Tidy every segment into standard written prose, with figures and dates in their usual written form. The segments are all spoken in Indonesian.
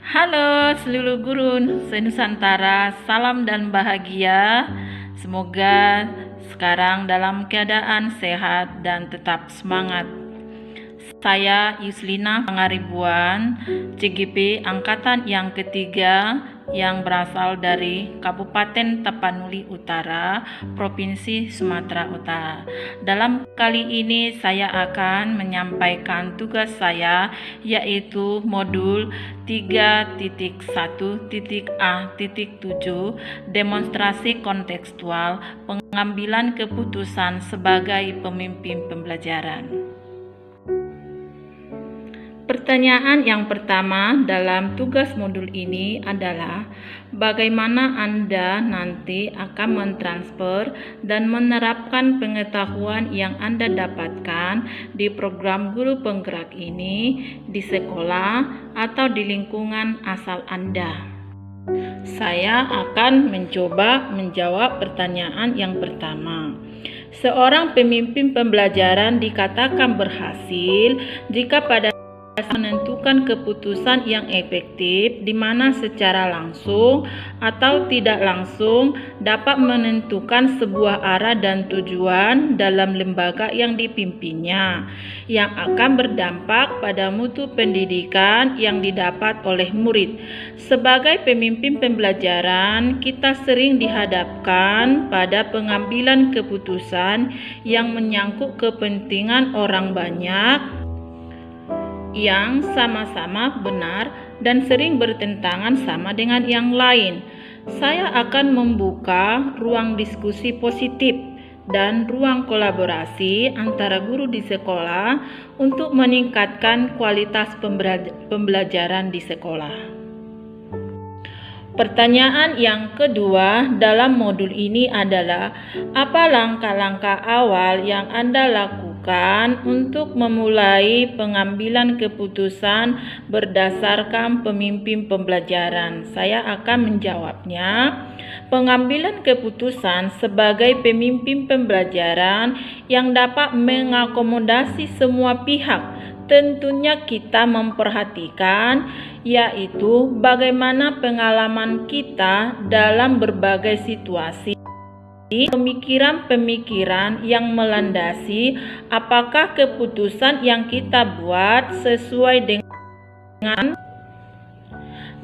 Halo seluruh guru se-Nusantara, salam dan bahagia. Semoga sekarang dalam keadaan sehat dan tetap semangat. Saya Yuslina Pangaribuan, CGP Angkatan yang ketiga yang berasal dari Kabupaten Tapanuli Utara, Provinsi Sumatera Utara. Dalam kali ini saya akan menyampaikan tugas saya, yaitu modul 3.1.A.7 demonstrasi kontekstual pengambilan keputusan sebagai pemimpin pembelajaran. Pertanyaan yang pertama dalam tugas modul ini adalah bagaimana Anda nanti akan mentransfer dan menerapkan pengetahuan yang Anda dapatkan di program guru penggerak ini di sekolah atau di lingkungan asal Anda. Saya akan mencoba menjawab pertanyaan yang pertama. Seorang pemimpin pembelajaran dikatakan berhasil jika pada menentukan keputusan yang efektif, di mana secara langsung atau tidak langsung dapat menentukan sebuah arah dan tujuan dalam lembaga yang dipimpinnya, yang akan berdampak pada mutu pendidikan yang didapat oleh murid. Sebagai pemimpin pembelajaran, kita sering dihadapkan pada pengambilan keputusan yang menyangkut kepentingan orang banyak yang sama-sama benar dan sering bertentangan sama dengan yang lain. Saya akan membuka ruang diskusi positif dan ruang kolaborasi antara guru di sekolah untuk meningkatkan kualitas pembelajaran di sekolah. Pertanyaan yang kedua dalam modul ini adalah, apa langkah-langkah awal yang Anda lakukan untuk memulai pengambilan keputusan berdasarkan pemimpin pembelajaran? Saya akan menjawabnya. Pengambilan keputusan sebagai pemimpin pembelajaran yang dapat mengakomodasi semua pihak, tentunya kita memperhatikan yaitu bagaimana pengalaman kita dalam berbagai situasi, pemikiran-pemikiran yang melandasi apakah keputusan yang kita buat sesuai dengan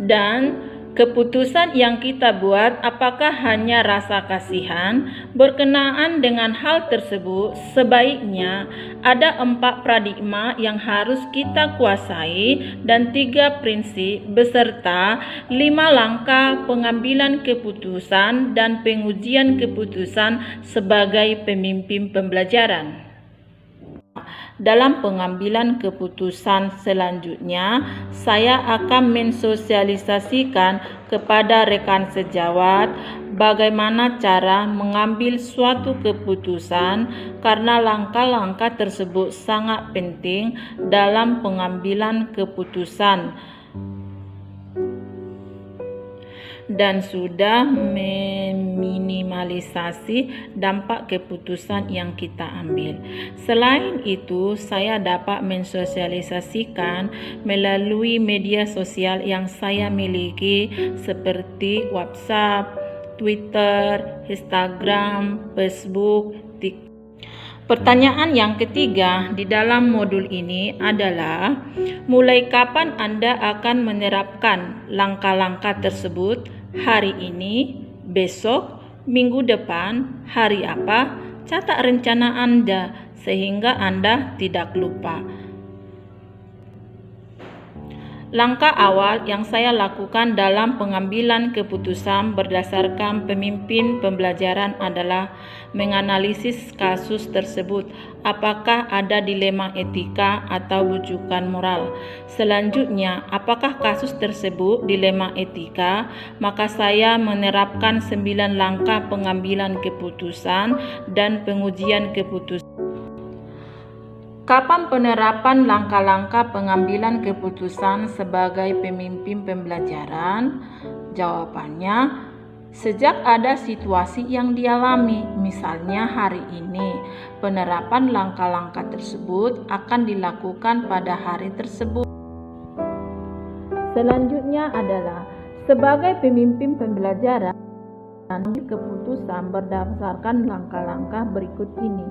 dan keputusan yang kita buat apakah hanya rasa kasihan. Berkenaan dengan hal tersebut, sebaiknya ada 4 paradigma yang harus kita kuasai dan 3 prinsip beserta 5 langkah pengambilan keputusan dan pengujian keputusan sebagai pemimpin pembelajaran. Dalam pengambilan keputusan selanjutnya, saya akan mensosialisasikan kepada rekan sejawat bagaimana cara mengambil suatu keputusan, karena langkah-langkah tersebut sangat penting dalam pengambilan keputusan dan sudah meminimalisasi dampak keputusan yang kita ambil. Selain itu, saya dapat mensosialisasikan melalui media sosial yang saya miliki seperti WhatsApp, Twitter, Instagram, Facebook, TikTok. Pertanyaan yang ketiga di dalam modul ini adalah, mulai kapan Anda akan menerapkan langkah-langkah tersebut? Hari ini, besok, minggu depan, hari apa? Catat rencana Anda sehingga Anda tidak lupa. Langkah awal yang saya lakukan dalam pengambilan keputusan berdasarkan pemimpin pembelajaran adalah menganalisis kasus tersebut, apakah ada dilema etika atau rujukan moral. Selanjutnya, apakah kasus tersebut dilema etika, maka saya menerapkan 9 langkah pengambilan keputusan dan pengujian keputusan. Kapan penerapan langkah-langkah pengambilan keputusan sebagai pemimpin pembelajaran? Jawabannya, sejak ada situasi yang dialami. Misalnya hari ini, penerapan langkah-langkah tersebut akan dilakukan pada hari tersebut. Selanjutnya adalah sebagai pemimpin pembelajaran, keputusan berdasarkan langkah-langkah berikut ini.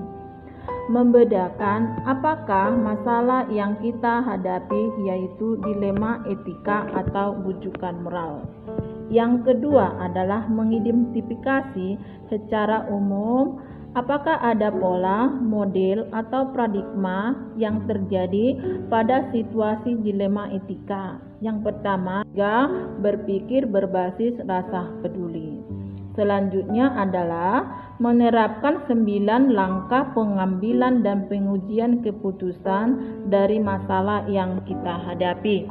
Membedakan apakah masalah yang kita hadapi yaitu dilema etika atau bujukan moral. Yang kedua adalah mengidentifikasi secara umum apakah ada pola, model, atau paradigma yang terjadi pada situasi dilema etika. Yang pertama, berpikir berbasis rasa peduli. Selanjutnya adalah menerapkan 9 langkah pengambilan dan pengujian keputusan dari masalah yang kita hadapi.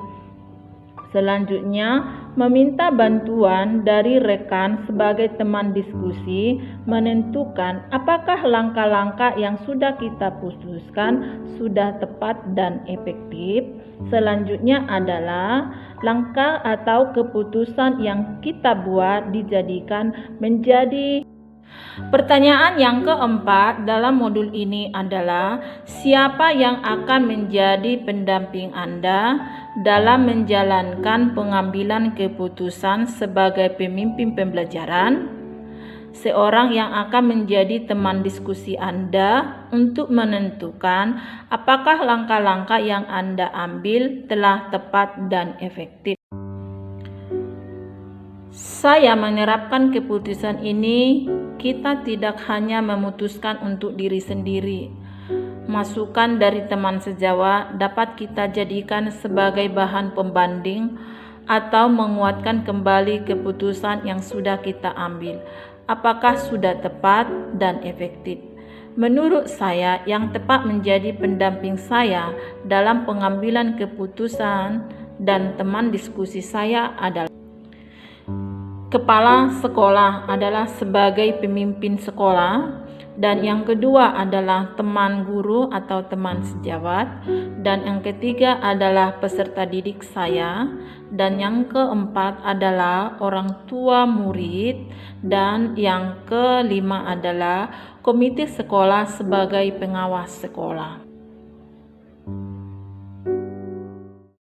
Selanjutnya, meminta bantuan dari rekan sebagai teman diskusi menentukan apakah langkah-langkah yang sudah kita putuskan sudah tepat dan efektif. Selanjutnya adalah langkah atau keputusan yang kita buat dijadikan menjadi. Pertanyaan yang keempat dalam modul ini adalah siapa yang akan menjadi pendamping Anda dalam menjalankan pengambilan keputusan sebagai pemimpin pembelajaran? Seorang yang akan menjadi teman diskusi Anda untuk menentukan apakah langkah-langkah yang Anda ambil telah tepat dan efektif. Saya menerapkan keputusan ini, kita tidak hanya memutuskan untuk diri sendiri. Masukan dari teman sejawat dapat kita jadikan sebagai bahan pembanding atau menguatkan kembali keputusan yang sudah kita ambil. Apakah sudah tepat dan efektif? Menurut saya, yang tepat menjadi pendamping saya dalam pengambilan keputusan dan teman diskusi saya adalah kepala sekolah adalah sebagai pemimpin sekolah, dan yang kedua adalah teman guru atau teman sejawat, dan yang ketiga adalah peserta didik saya, dan yang keempat adalah orang tua murid, dan yang kelima adalah komite sekolah sebagai pengawas sekolah.